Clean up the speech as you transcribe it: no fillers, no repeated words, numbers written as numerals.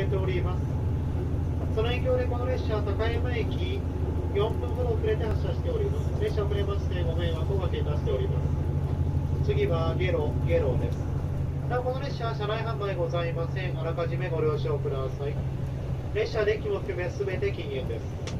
ております。その影響でこの列車は高山駅4分ほど遅れて発車しております。列車遅れましてご迷惑をおかけいたしております。次は下呂です。なおこの列車は車内販売ございません。あらかじめご了承ください。列車デッキも含めすべて禁煙です。